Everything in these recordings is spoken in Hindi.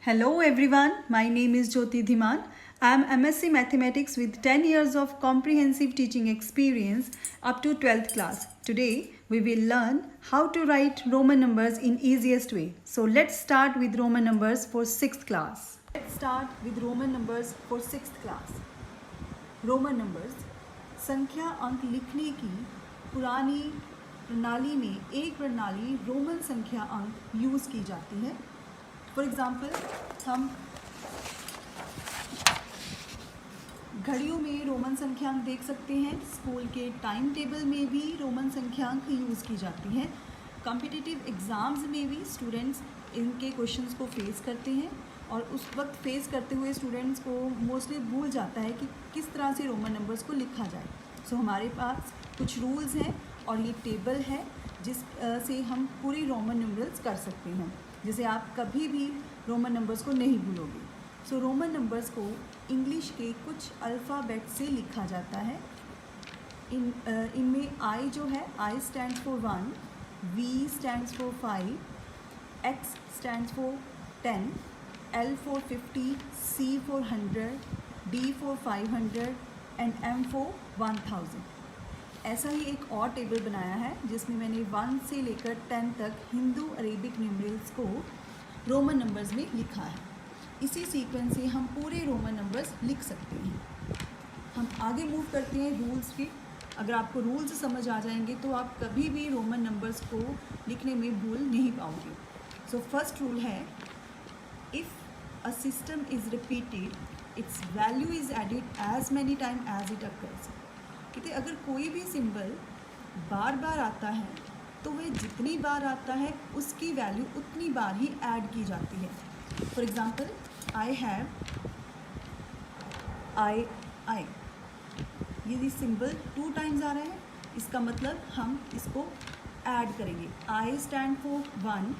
Hello everyone, my name is Jyoti Dhiman. I am MSc Mathematics with 10 years of comprehensive teaching experience up to 12th class. Today we will learn how to write Roman numbers in easiest way. So let's start with Roman numbers for 6th class. Let's start with Roman numbers for 6th class. Roman numbers संख्या अंक लिखने की पुरानी प्रणाली में एक प्रणाली रोमन संख्या अंक यूज़ की जाती है. फॉर एग्ज़ाम्पल हम घड़ियों में रोमन संख्यांक देख सकते हैं. स्कूल के टाइम टेबल में भी रोमन संख्यांक यूज़ की जाती हैं. कॉम्पिटिटिव एग्ज़ाम्स में भी स्टूडेंट्स इनके क्वेश्चंस को फेस करते हैं और उस वक्त फेस करते हुए स्टूडेंट्स को मोस्टली भूल जाता है कि किस तरह से रोमन नंबर्स को लिखा जाए. सो हमारे पास कुछ रूल्स हैं और ये टेबल है जिस से हम पूरी रोमन नंबर्स कर सकते हैं, जिसे आप कभी भी रोमन नंबर्स को नहीं भूलोगे. सो रोमन नंबर्स को इंग्लिश के कुछ अल्फ़ाबेट से लिखा जाता है. इनमें आई जो है, I stands for 1, V stands for 5, X stands for 10, L for 50, C for 100, D for 500 and M for 1000. ऐसा ही एक और टेबल बनाया है जिसमें मैंने 1 से लेकर 10 तक हिंदू अरेबिक न्यूमरल्स को रोमन नंबर्स में लिखा है. इसी सीक्वेंस से हम पूरे रोमन नंबर्स लिख सकते हैं. हम आगे मूव करते हैं रूल्स के. अगर आपको रूल्स समझ आ जाएंगे तो आप कभी भी रोमन नंबर्स को लिखने में भूल नहीं पाओगे. सो फर्स्ट रूल है, if a system is repeated its value is added as many time as it occurs. कहते अगर कोई भी सिंबल बार बार आता है तो वह जितनी बार आता है उसकी वैल्यू उतनी बार ही ऐड की जाती है. फॉर एग्ज़ाम्पल आई हैव, आई ये सिंबल 2 टाइम्स आ रहा है, इसका मतलब हम इसको ऐड करेंगे. I stand for 1,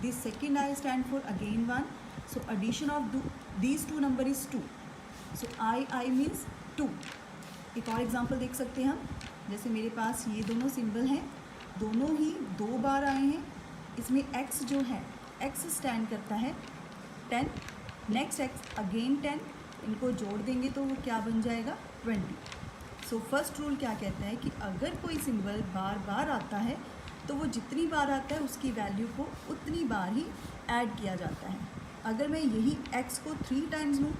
this second I stand for again 1. So addition of these 2 number is 2. So I means 2. एक और एग्जांपल देख सकते हैं हम. जैसे मेरे पास ये दोनों सिंबल हैं, दोनों ही 2 बार आए हैं. इसमें x जो है, x स्टैंड करता है 10, नेक्स्ट x अगेन 10. इनको जोड़ देंगे तो वो क्या बन जाएगा, 20. सो फर्स्ट रूल क्या कहता है कि अगर कोई सिंबल बार बार आता है तो वो जितनी बार आता है उसकी वैल्यू को उतनी बार ही ऐड किया जाता है. अगर मैं यही x को 3 टाइम्स लूँ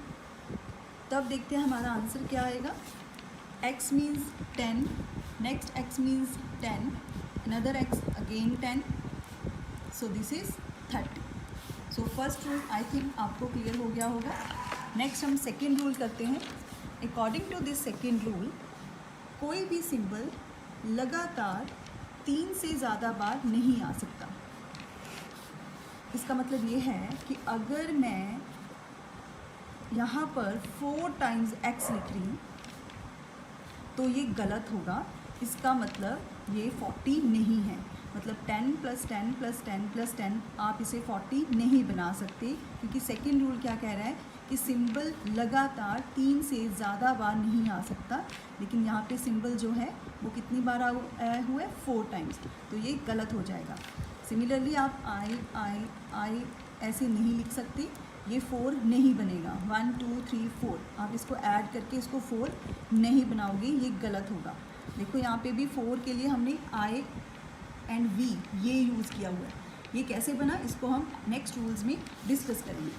तब देखते हैं हमारा आंसर क्या आएगा. x means 10, next x means 10, another x again 10, so this is 30. so first rule I think आपको क्लियर हो गया होगा. नेक्स्ट हम सेकेंड रूल करते हैं. According to this second rule, कोई भी सिंबल लगातार 3 से ज़्यादा बार नहीं आ सकता. इसका मतलब ये है कि अगर मैं यहाँ पर 4 टाइम्स x लिख रही हूँ तो ये गलत होगा. इसका मतलब ये 40 नहीं है. मतलब 10 + 10 + 10 + 10 आप इसे 40 नहीं बना सकते, क्योंकि सेकेंड रूल क्या कह रहा है कि सिंबल लगातार 3 से ज़्यादा बार नहीं आ सकता. लेकिन यहाँ पे सिंबल जो है वो कितनी बार आया हुआ है, 4 टाइम्स. तो ये गलत हो जाएगा. सिमिलरली आप आई ऐसे नहीं लिख सकते, ये 4 नहीं बनेगा. 1 2 3 4 आप इसको ऐड करके इसको 4 नहीं बनाओगे, ये गलत होगा. देखो यहाँ पे भी 4 के लिए हमने आई एंड वी ये यूज़ किया हुआ है. ये कैसे बना, इसको हम नेक्स्ट रूल्स में डिस्कस करेंगे.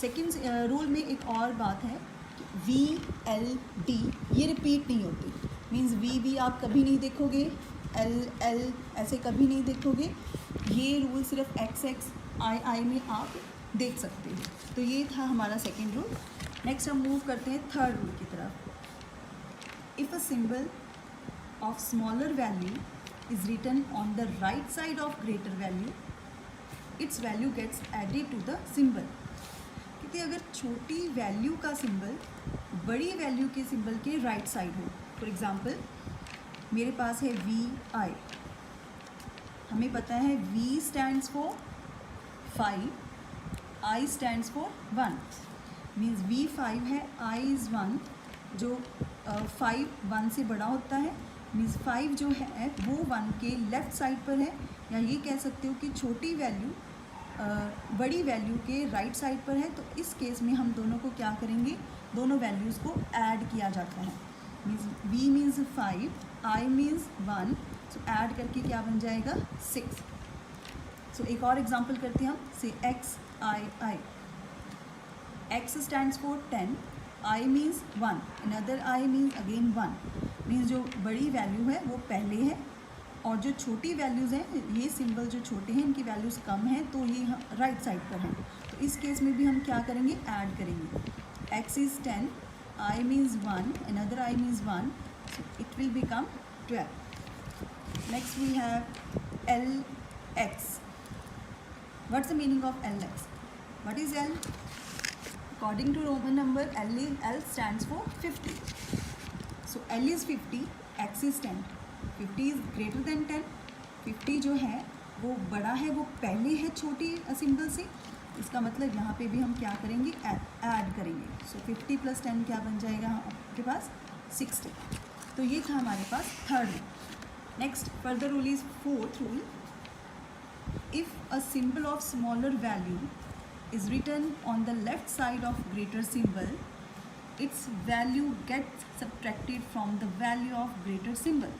सेकेंड रूल में एक और बात है, वी एल डी ये रिपीट नहीं होती. मीन्स वी आप कभी नहीं देखोगे, एल ऐसे कभी नहीं देखोगे. ये रूल सिर्फ एक्स आई में आप देख सकते हैं. तो ये था हमारा सेकेंड रूल. नेक्स्ट हम मूव करते हैं थर्ड रूल की तरफ. If a symbol of smaller value is written on the right side of greater value, its value gets added to the symbol. क्योंकि अगर छोटी वैल्यू का सिंबल बड़ी वैल्यू के सिंबल के राइट साइड हो. फॉर एग्ज़ाम्पल मेरे पास है वी आई. हमें पता है V stands for 5, I stands for 1. Means V5 है, I is 1. जो 5 1 से बड़ा होता है, मीन्स 5 जो है वो 1 के लेफ़्ट साइड पर है. या ये कह सकते हो कि छोटी वैल्यू बड़ी वैल्यू के राइट साइड पर है, तो इस केस में हम दोनों को क्या करेंगे, दोनों वैल्यूज़ को ऐड किया जाता है। Means v means 5, i means 1, so add करके क्या बन जाएगा 6। सो एक और एग्जांपल करते हैं हम, से x i, x stands for 10, i means 1, another i means again 1। Means जो बड़ी वैल्यू है वो पहले है और जो छोटी वैल्यूज़ हैं, ये सिंबल जो छोटे हैं इनकी वैल्यूज़ कम हैं, तो ये राइट साइड पर हैं। तो इस केस में भी हम क्या करेंगे, ऐड करेंगे। x is 10, i means 1, another i means 1, so it will become 12. Next we have lx. What's the meaning of lx? What is L? According to Roman number, L stands for 50. So L is 50, x is 10. 50 is greater than 10। 50 जो है वो बड़ा है, वो पहले है छोटी सिंबल से, इसका मतलब यहाँ पे भी हम क्या करेंगे, ऐड करेंगे। सो 50 + 10 क्या बन जाएगा आपके पास, 60। तो ये था हमारे पास third rule. Next further rule is fourth rule. If a symbol of smaller value is written on the left side of greater symbol, its value gets subtracted from the value of greater symbol.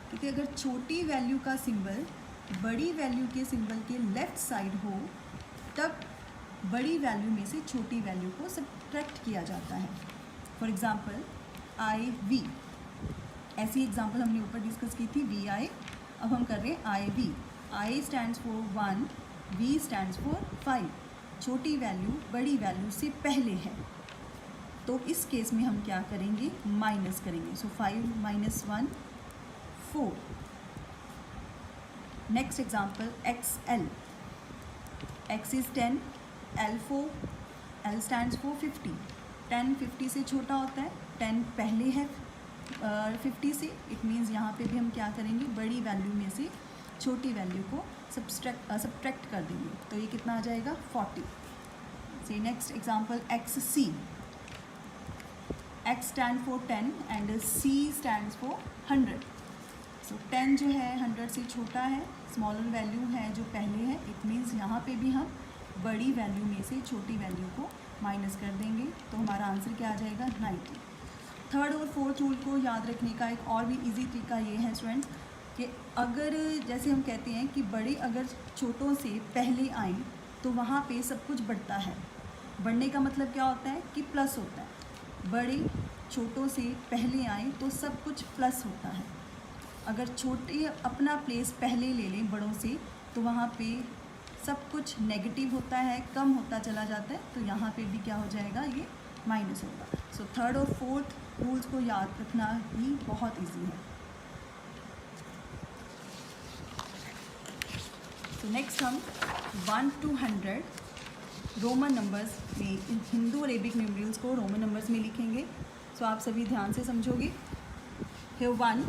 क्योंकि अगर छोटी वैल्यू का सिंबल बड़ी वैल्यू के सिंबल के लेफ़्ट साइड हो, तब बड़ी वैल्यू में से छोटी वैल्यू को सब्ट्रैक्ट किया जाता है। फॉर एग्ज़ाम्पल आई वी, ऐसी एग्जांपल हमने ऊपर डिस्कस की थी, वी आई। अब हम कर रहे हैं I V. I stands for 1, V stands for 5। छोटी वैल्यू बड़ी वैल्यू से पहले है, तो इस केस में हम क्या करेंगे, माइनस करेंगे। सो 5 - 1 4। Next example XL, X is 10, L stands for 50। 10 50 से छोटा होता है, 10 पहले है 50 से, इट मीन्स यहाँ पे भी हम क्या करेंगे, बड़ी वैल्यू में से छोटी वैल्यू को सब्ट्रैक्ट कर देंगे। तो ये कितना आ जाएगा, 40। See next example XC, X stand for 10 and C stands for 100। So 10 जो है 100 से छोटा है, स्मॉलर वैल्यू है जो पहले है, इट मीन्स यहाँ पे भी हम बड़ी वैल्यू में से छोटी वैल्यू को माइनस कर देंगे, तो हमारा आंसर क्या आ जाएगा, 90। थर्ड और फोर्थ रूल को याद रखने का एक और भी इजी तरीका ये है स्टूडेंट्स, कि अगर जैसे हम कहते हैं कि बड़े अगर छोटों से पहले आएँ तो वहाँ पे सब कुछ बढ़ता है। बढ़ने का मतलब क्या होता है कि प्लस होता है। बड़े छोटों से पहले आएँ तो सब कुछ प्लस होता है। अगर छोटे अपना प्लेस पहले ले लें बड़ों से, तो वहाँ पे सब कुछ नेगेटिव होता है, कम होता चला जाता है, तो यहाँ पे भी क्या हो जाएगा, ये माइनस होगा। सो थर्ड और फोर्थ रूल्स को याद रखना ही बहुत इजी है। तो नेक्स्ट हम 1 to 100 रोमन नंबर्स में, हिंदू अरेबिक न्यूमरल्स को रोमन नंबर्स में लिखेंगे। सो आप सभी ध्यान से समझोगे। है 1,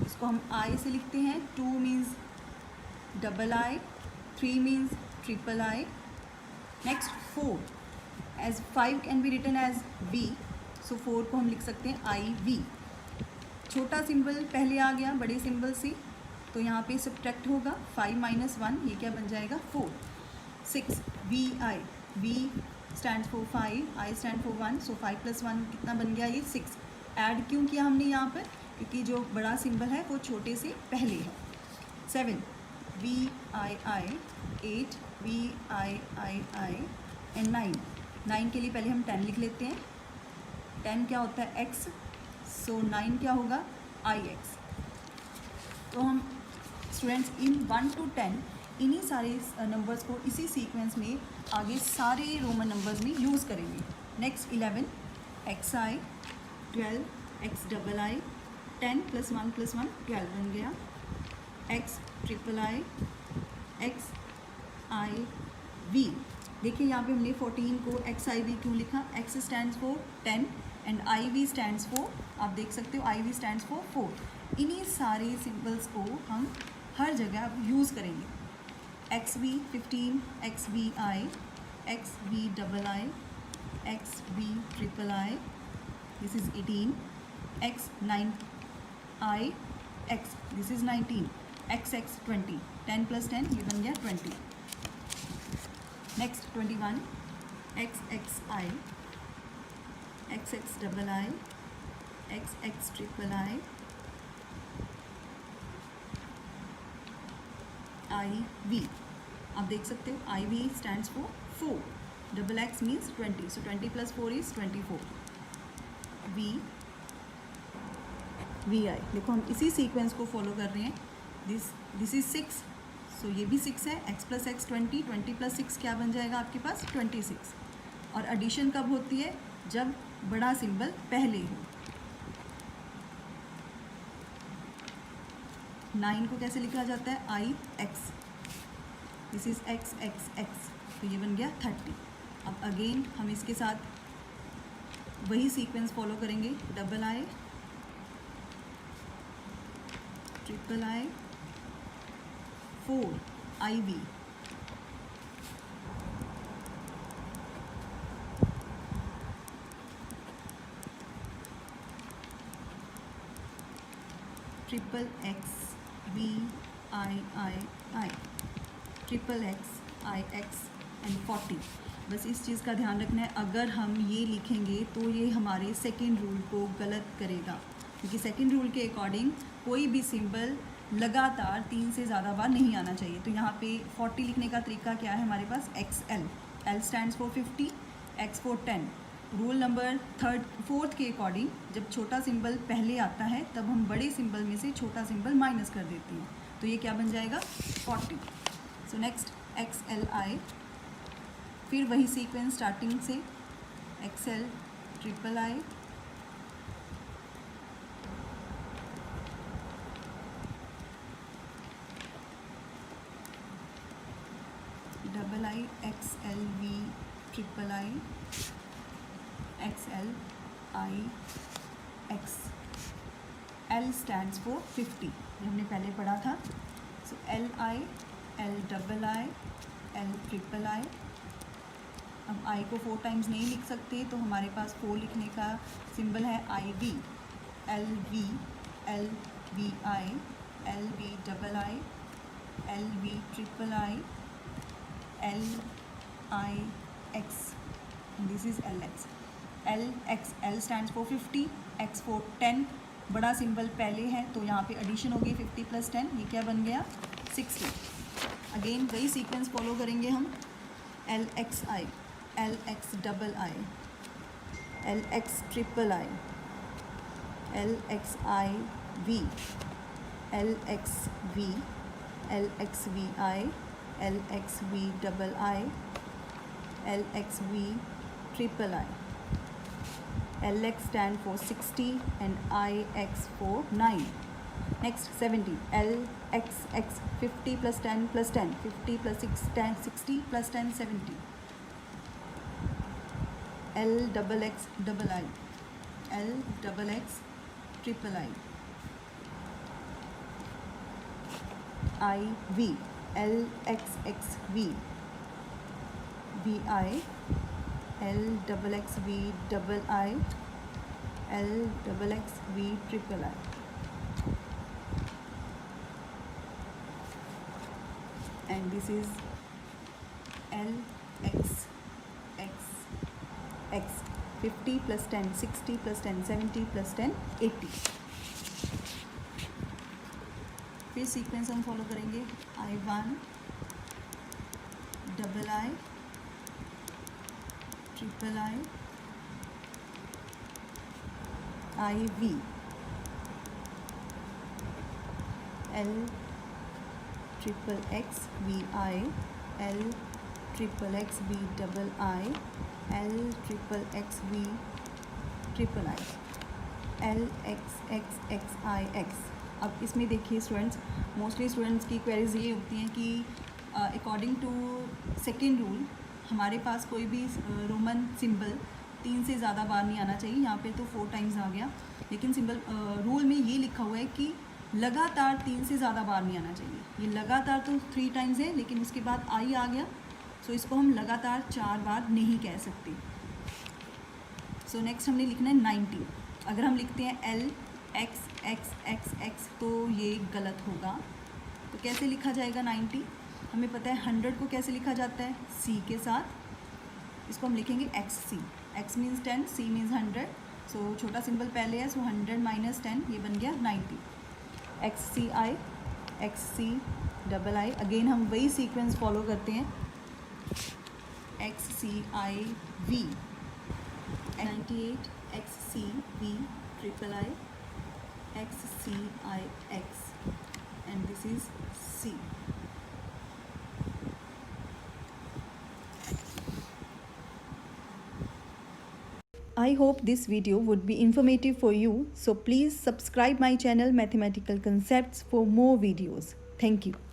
इसको हम आई से लिखते हैं, 2 means double I, 3 means triple I. Next 4, as 5 can be written as V, so 4 को हम लिख सकते हैं आई वी। छोटा सिंबल पहले आ गया बड़े सिंबल से, तो यहाँ पे सब्ट्रैक्ट होगा, 5 - 1, ये क्या बन जाएगा, 4। 6 V I, V stand for 5, I stand for 1, so 5 + 1 कितना बन गया, ये 6। ऐड क्यों किया हमने यहाँ पर, क्योंकि जो बड़ा सिंबल है वो छोटे से पहले है। 7 V I I, 8 V I I I and 9 के लिए पहले हम 10 लिख लेते हैं। 10 क्या होता है, x, सो 9 क्या होगा, आई एक्स। तो हम स्टूडेंट्स इन 1 to 10 इन्हीं सारे नंबर्स को इसी सीक्वेंस में आगे सारे रोमन नंबर्स में यूज़ करेंगे। Next 11 X I, 12 X double I, 10 + 1 + 1 12 बन गया। X triple I, X I V. देखिए यहाँ पे हमने 14 को एक्स आई वी क्यों लिखा, X stands for 10 and I V stands for, आप देख सकते हो आई वी स्टैंड्स फॉर 4। इन्हीं सारे सिंबल्स को हम हर जगह यूज़ करेंगे। X V 15, X V I, X V double I, X V triple I, this is 18, X 9 I X, this is 19, X X 20, 10 + 10 ये बन गया 20। Next 21 XX I, XX double I, XX triple I, IV। आप देख सकते हो IV stands for 4, double X means 20, so 20 + 4 is 24। VI देखो हम इसी सीक्वेंस को फॉलो कर रहे हैं। दिस इज 6, सो ये भी 6 है। X + X 20, 20 + 6 क्या बन जाएगा आपके पास 26। और एडिशन कब होती है, जब बड़ा सिंबल पहले हो। 9 को कैसे लिखा जाता है, IX, this is X X X, तो ये बन गया 30। अब अगेन हम इसके साथ वही सीक्वेंस फॉलो करेंगे, double I, triple I, 4 IV, triple X VII, triple X IX and 40। बस इस चीज़ का ध्यान रखना है, अगर हम ये लिखेंगे तो ये हमारे सेकेंड रूल को गलत करेगा, क्योंकि सेकेंड रूल के अकॉर्डिंग कोई भी सिंबल लगातार 3 से ज़्यादा बार नहीं आना चाहिए। तो यहाँ पे 40 लिखने का तरीका क्या है हमारे पास, XL, L stands for 50, X for 10। Rule number 4 के अकॉर्डिंग जब छोटा सिंबल पहले आता है तब हम बड़े सिंबल में से छोटा सिंबल माइनस कर देते हैं, तो ये क्या बन जाएगा 40। सो नेक्स्ट XLI, फिर वही सीक्वेंस स्टार्टिंग से, XL triple I, double I, XLV triple I, XLI X, L stands for 50, ये हमने पहले पढ़ा था। सो LI, L double I, L triple I। अब I को 4 टाइम्स नहीं लिख सकते, तो हमारे पास 4 लिखने का सिंबल है IV, LV, LVI, LV double I, LV triple I, LIX, this is LX, LX, L stands for 50, X for 10, बड़ा सिंबल पहले है तो यहाँ पे एडिशन होगी 50 + 10, ये क्या बन गया 60। अगेन वही सीक्वेंस फॉलो करेंगे हम, LXI, LX double I, LX triple I, LXIV, LXV, LXVI, LXV double I, LXV triple I, LX stand for 60 and IX for 9. Next 70, LXX 50 + 10 + 10, 50 + 6 10, 60 + 10 70, LXX double I, LXX triple I, IV, LXXV, VI, LXXV double I, LXXV triple I. And this is LXX, 50 + 10, 60 + 10, 70 + 10, 80. फिर सीक्वेंस हम फॉलो करेंगे, I1 double I, triple I, IV, L triple X VI, L triple X V double I, L triple X V triple I, LXXXIX. अब इसमें देखिए स्टूडेंट्स, मोस्टली स्टूडेंट्स की क्वेरीज ये होती हैं कि अकॉर्डिंग टू सेकेंड रूल हमारे पास कोई भी रोमन सिंबल 3 से ज़्यादा बार नहीं आना चाहिए। यहाँ पे तो 4 टाइम्स आ गया, लेकिन सिंबल रूल में ये लिखा हुआ है कि लगातार 3 से ज़्यादा बार नहीं आना चाहिए। ये लगातार तो 3 टाइम्स है, लेकिन उसके बाद आई आ गया, सो इसको हम लगातार 4 बार नहीं कह सकते। सो नेक्स्ट हमने लिखना है 90। अगर हम लिखते हैं LXXXX तो ये गलत होगा। तो कैसे लिखा जाएगा 90? हमें पता है 100 को कैसे लिखा जाता है, c के साथ. इसको हम लिखेंगे xc. x means 10, c means 100. सो छोटा सिंबल पहले है, सो 100 माइनस 10 ये बन गया 90. xci डबल आई. अगेन हम वही सीक्वेंस फॉलो करते हैं. xciv 98, xcv triple I, xcix, and this is c. I hope this video would be informative for you, so please subscribe my channel Mathematical Concepts for more videos. Thank you.